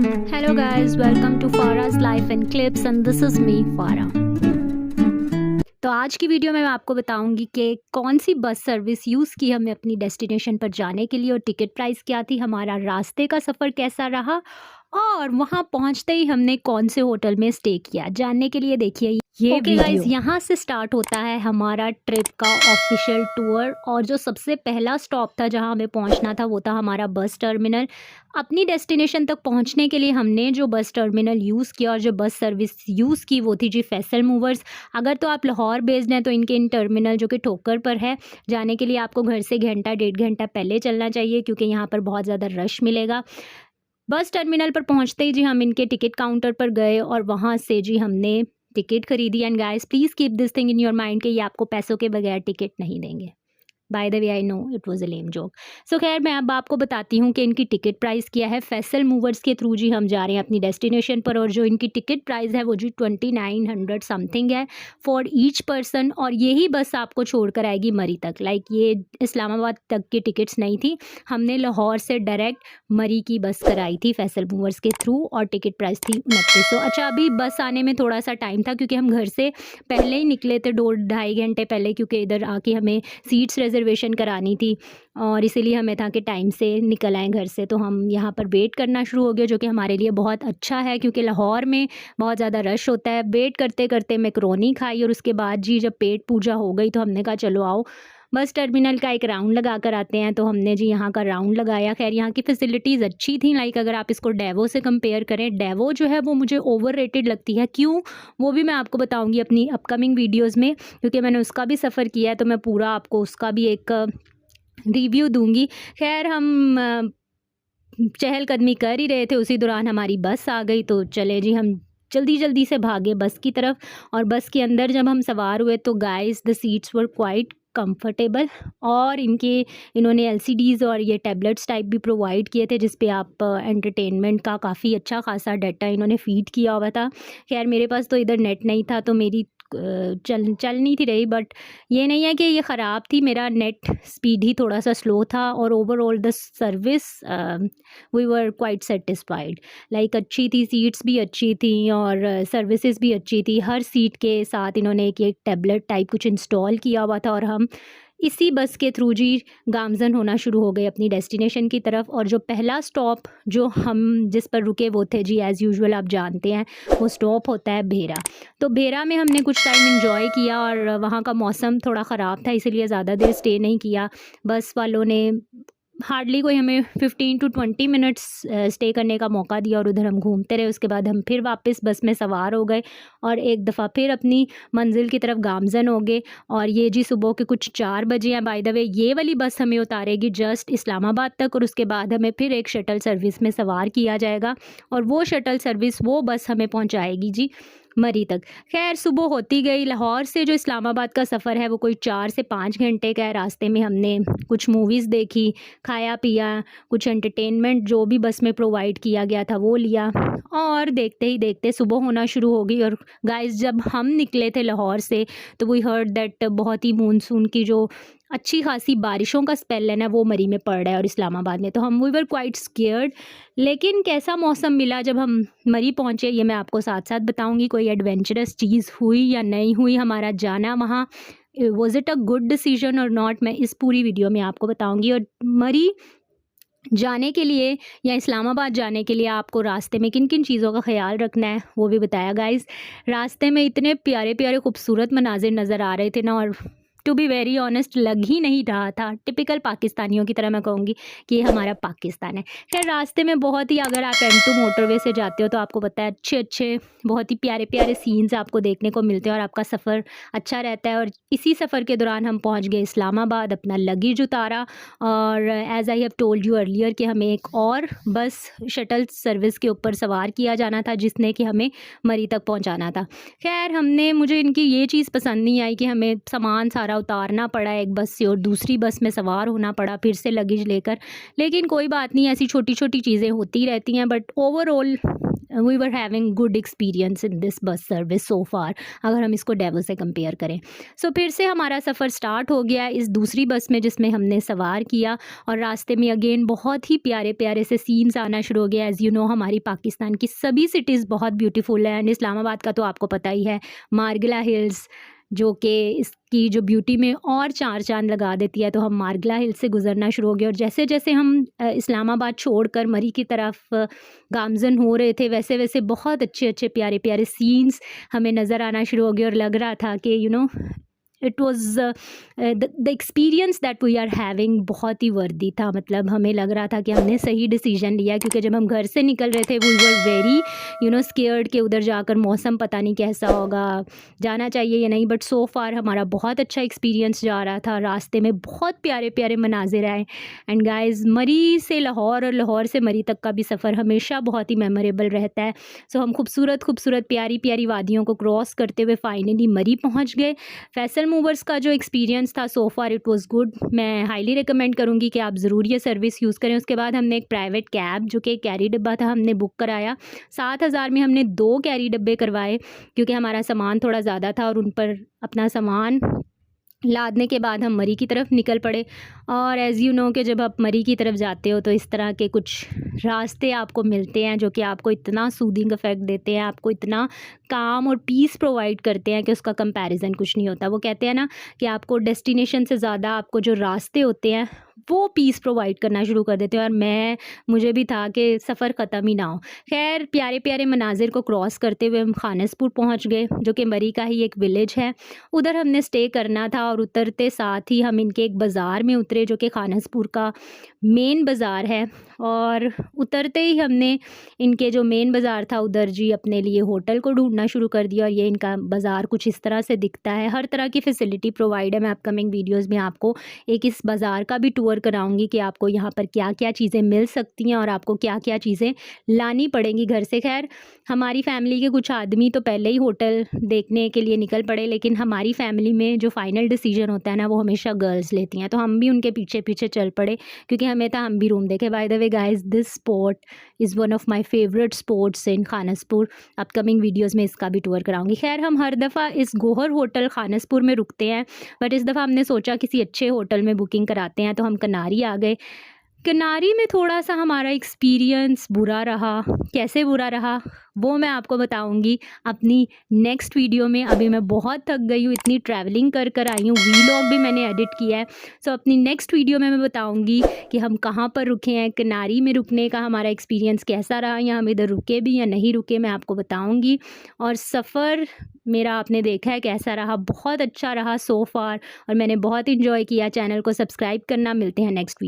Hello guys, welcome to Farah's Life and Clips and this is me Farah। तो आज की video में मैं आपको बताऊंगी कि कौन सी बस सर्विस यूज़ की हमने अपनी डेस्टिनेशन पर जाने के लिए और टिकट प्राइस क्या थी, हमारा रास्ते का सफ़र कैसा रहा और वहां पहुंचते ही हमने कौन से होटल में स्टे किया। जानने के लिए देखिए ये वीडियो। गाइस, यहाँ से स्टार्ट होता है हमारा ट्रिप का ऑफिशियल टूर और जो सबसे पहला स्टॉप था जहाँ हमें पहुँचना था वो था हमारा बस टर्मिनल। अपनी डेस्टिनेशन तक पहुँचने के लिए हमने जो बस टर्मिनल यूज़ किया और जो बस सर्विस यूज़ की वो थी जी फैसल मूवर्स। अगर तो आप लाहौर बेस्ड हैं तो इनके इन टर्मिनल जो कि ठोकर पर है, जाने के लिए आपको घर से घंटा डेढ़ घंटा पहले चलना चाहिए क्योंकि यहाँ पर बहुत ज़्यादा रश मिलेगा। बस टर्मिनल पर पहुँचते ही जी हम इनके टिकट काउंटर पर गए और वहाँ से जी हमने टिकट खरीदी। And guys please keep this thing in your mind कि ये आपको पैसों के बगैर टिकट नहीं देंगे। By the way I know it was a lame joke. So खैर मैं अब आपको बताती हूँ कि इनकी टिकट प्राइस क्या है। फैसल मूवर्स के थ्रू जी हम जा रहे हैं अपनी डेस्टिनेशन पर और जो इनकी टिकट प्राइस है वो जी 2900 समथिंग है फॉर ईच पर्सन। और यही बस आपको छोड़कर आएगी मरी तक। लाइक ये इस्लामाबाद तक की टिकट्स नहीं थी, हमने लाहौर से डायरेक्ट मरी की बस कराई थी फैसल मूवर्स के थ्रू और टिकट प्राइस थी 2900। अच्छा अभी बस आने में थोड़ा सा टाइम था क्योंकि हम घर से पहले ही निकले थे, 2-2.5 घंटे पहले, क्योंकि इधर आके हमें सीट्स रिजर्वेशन करानी थी और इसीलिए हमें था कि टाइम से निकल आएँ घर से। तो हम यहाँ पर वेट करना शुरू हो गए जो कि हमारे लिए बहुत अच्छा है क्योंकि लाहौर में बहुत ज़्यादा रश होता है। वेट करते करते मैकरोनी खाई और उसके बाद जी जब पेट पूजा हो गई तो हमने कहा चलो आओ बस टर्मिनल का एक राउंड लगा कर आते हैं। तो हमने जी यहाँ का राउंड लगाया। खैर यहाँ की फैसिलिटीज़ अच्छी थी। लाइक अगर आप इसको डेवो से कंपेयर करें, डेवो जो है वो मुझे ओवररेटेड लगती है। क्यों, वो भी मैं आपको बताऊँगी अपनी अपकमिंग वीडियोज़ में क्योंकि मैंने उसका भी सफ़र किया है तो मैं पूरा आपको उसका भी एक रिव्यू दूंगी। खैर हम चहलकदमी कर ही रहे थे, उसी दौरान हमारी बस आ गई तो चले जी हम जल्दी जल्दी से भागे बस की तरफ। और बस के अंदर जब हम सवार हुए तो guys the seats were quite comfortable और इन्होंने एलसीडीज़ और ये टैबलेट्स टाइप भी प्रोवाइड किए थे जिस पे आप एंटरटेनमेंट का काफ़ी अच्छा खासा डाटा इन्होंने फीड किया हुआ था। खैर मेरे पास तो इधर नेट नहीं था तो मेरी चल नहीं थी रही, बट ये नहीं है कि ये ख़राब थी, मेरा नेट स्पीड ही थोड़ा सा स्लो था और overall the service we were quite satisfied. Like अच्छी थी, सीट्स भी अच्छी थी और सर्विसेज भी अच्छी थी। हर सीट के साथ इन्होंने एक टैबलेट टाइप कुछ इंस्टॉल किया हुआ था और हम इसी बस के थ्रू जी गामजन होना शुरू हो गए अपनी डेस्टिनेशन की तरफ। और जो पहला स्टॉप जो हम जिस पर रुके वो थे जी एज़ यूजुअल आप जानते हैं वो स्टॉप होता है भेरा। तो भेरा में हमने कुछ टाइम एंजॉय किया और वहाँ का मौसम थोड़ा ख़राब था इसीलिए ज़्यादा देर स्टे नहीं किया। बस वालों ने हार्डली कोई हमें 15 to 20 मिनट्स स्टे करने का मौका दिया और उधर हम घूमते रहे। उसके बाद हम फिर वापस बस में सवार हो गए और एक दफ़ा फिर अपनी मंजिल की तरफ गामजन हो गए। और ये जी सुबह के कुछ 4 बजे हैं। बाय द वे ये वाली बस हमें उतारेगी जस्ट इस्लामाबाद तक और उसके बाद हमें फिर एक शटल सर्विस में सवार किया जाएगा और वो शटल सर्विस वो बस हमें पहुँचाएगी जी मरी तक। खैर सुबह होती गई। लाहौर से जो इस्लामाबाद का सफ़र है वो कोई 4 से 5 घंटे का है। रास्ते में हमने कुछ मूवीज़ देखी, खाया पिया, कुछ एंटरटेनमेंट जो भी बस में प्रोवाइड किया गया था वो लिया और देखते ही देखते सुबह होना शुरू हो गई। और गाइस जब हम निकले थे लाहौर से तो वी हर्ड दैट बहुत ही मानसून की जो अच्छी खासी बारिशों का स्पेल है ना वो मरी में पड़ रहा है और इस्लामाबाद में। तो हम वी वर क्वाइट स्केयर्ड। लेकिन कैसा मौसम मिला जब हम मरी पहुँचे ये मैं आपको साथ साथ बताऊंगी। कोई एडवेंचरस चीज़ हुई या नहीं हुई, हमारा जाना वहाँ was it a good decision और नॉट, मैं इस पूरी वीडियो में आपको बताऊंगी। और मरी जाने के लिए या इस्लामाबाद जाने के लिए आपको रास्ते में किन किन चीज़ों का ख्याल रखना है वो भी बताया। गाइस रास्ते में इतने प्यारे प्यारे खूबसूरत मनाजिर नज़र आ रहे थे ना और टू बी वेरी ऑनेस्ट लग ही नहीं रहा था, टिपिकल पाकिस्तानियों की तरह मैं कहूँगी कि ये हमारा पाकिस्तान है। खैर रास्ते में बहुत ही, अगर आप M2 मोटरवे से जाते हो तो आपको पता है अच्छे अच्छे बहुत ही प्यारे प्यारे सीन्स आपको देखने को मिलते हैं और आपका सफ़र अच्छा रहता है। और इसी सफ़र के दौरान हम पहुँच गए इस्लामाबाद, अपना लगेज उतारा और as I have told you earlier कि हमें एक और बस शटल सर्विस के ऊपर सवार किया जाना था जिसने कि हमें मरी तक पहुँचाना था। खैर मुझे इनकी ये चीज़ पसंद नहीं आई कि हमें सामान सारा उतारना पड़ा एक बस से और दूसरी बस में सवार होना पड़ा फिर से लगेज लेकर। लेकिन कोई बात नहीं, ऐसी छोटी छोटी चीज़ें होती रहती हैं। But overall we were having good experience in this bus service so far, अगर हम इसको डेवो से कंपेयर करें। सो फिर से हमारा सफ़र स्टार्ट हो गया इस दूसरी बस में जिसमें हमने सवार किया, और रास्ते में अगेन बहुत ही प्यारे प्यारे से सीन्स आना शुरू हो गया। एज़ यू नो, हमारी पाकिस्तान की सभी सिटीज़ बहुत ब्यूटीफुल है, एंड इस्लामाबाद का तो आपको पता ही है, मारगिला हिल्स, जो कि इसकी जो ब्यूटी में और चार चांद लगा देती है। तो हम मारगिला हिल से गुजरना शुरू हो गए, और जैसे जैसे हम इस्लामाबाद छोड़कर मरी की तरफ गामजन हो रहे थे, वैसे वैसे बहुत अच्छे अच्छे प्यारे प्यारे सीन्स हमें नज़र आना शुरू हो गए, और लग रहा था कि you know it was the experience that we are having बहुत ही वर्दी था। मतलब हमें लग रहा था कि हमने सही डिसीजन लिया, क्योंकि जब हम घर से निकल रहे थे वी वर वेरी स्केयर्ड कि उधर जाकर मौसम पता नहीं कैसा होगा, जाना चाहिए या नहीं। बट सो फार हमारा बहुत अच्छा एक्सपीरियंस जा रहा था, रास्ते में बहुत प्यारे प्यारे मनाजिर आए। एंड गाइज़, मरी से लाहौर और लाहौर से मरी तक का भी सफ़र हमेशा बहुत ही मेमोरेबल रहता है। सो हम खूबसूरत खूबसूरत प्यारी प्यारी वादियों को क्रॉस करते हुए फाइनली मरी पहुँच गए। फैसल मूवर्स का जो एक्सपीरियंस था सो फार इट वाज़ गुड। मैं हाईली रिकमेंड करूँगी कि आप ज़रूर ये सर्विस यूज़ करें। उसके बाद हमने एक प्राइवेट कैब, जो कि एक कैरी डब्बा था, हमने बुक कराया। 7,000 में हमने 2 कैरी डब्बे करवाए, क्योंकि हमारा सामान थोड़ा ज़्यादा था, और उन पर अपना सामान लादने के बाद हम मरी की तरफ निकल पड़े। और एज़ यू नो कि जब आप मरी की तरफ जाते हो तो इस तरह के कुछ रास्ते आपको मिलते हैं जो कि आपको इतना सूदिंग इफ़ेक्ट देते हैं, आपको इतना काम और पीस प्रोवाइड करते हैं कि उसका कंपैरिजन कुछ नहीं होता। वो कहते हैं ना कि आपको डेस्टिनेशन से ज़्यादा आपको जो रास्ते होते हैं वो पीस प्रोवाइड करना शुरू कर देते हैं। और मुझे भी था कि सफ़र ख़त्म ही ना हो। खैर, प्यारे प्यारे मनाजिर को क्रॉस करते हुए हम खानसपुर पहुंच गए, जो कि मरी का ही एक विलेज है। उधर हमने स्टे करना था, और उतरते साथ ही हम इनके एक बाज़ार में उतरे, जो कि खानसपुर का मेन बाज़ार है। और उतरते ही हमने इनके जो मेन बाज़ार था उधर जी अपने लिए होटल को ढूंढना शुरू कर दिया। और ये इनका बाज़ार कुछ इस तरह से दिखता है। हर तरह की फ़ैसिलिटी प्रोवाइड है। मैं अपकमिंग वीडियोज़ में आपको एक इस बाज़ार का भी टूर कराऊंगी कि आपको यहाँ पर क्या क्या चीज़ें मिल सकती हैं और आपको क्या क्या चीज़ें लानी पड़ेंगी घर से। खैर, हमारी फैमिली के कुछ आदमी तो पहले ही होटल देखने के लिए निकल पड़े, लेकिन हमारी फैमिली में जो फाइनल डिसीजन होता है ना, वो हमेशा गर्ल्स लेती हैं। तो हम भी उनके पीछे पीछे चल पड़े, क्योंकि हमें था हम भी रूम देखे। By the way guys, this spot is one of my favourite spots in Khanaspur. Upcoming videos में इसका भी टूर कराऊंगी। खैर, हम हर दफ़ा इस गोहर होटल खानसपुर में रुकते हैं, बट इस दफ़ा हमने सोचा किसी अच्छे होटल में बुकिंग कराते हैं, तो हम कनारी आ गए। कनारी में थोड़ा सा हमारा एक्सपीरियंस बुरा रहा। कैसे बुरा रहा वो मैं आपको बताऊंगी अपनी नेक्स्ट वीडियो में। अभी मैं बहुत थक गई हूँ, इतनी ट्रैवलिंग कर कर आई हूँ, वीलॉग भी मैंने एडिट किया है। सो अपनी नेक्स्ट वीडियो में मैं बताऊंगी कि हम कहाँ पर रुके हैं, कनारी में रुकने का हमारा एक्सपीरियंस कैसा रहा, या हम इधर रुके भी या नहीं रुके, मैं आपको बताऊँगी। और सफ़र मेरा आपने देखा है कैसा रहा, बहुत अच्छा रहा सो फार, और मैंने बहुत इन्जॉय किया। चैनल को सब्सक्राइब करना। मिलते हैं नेक्स्ट वीडियो।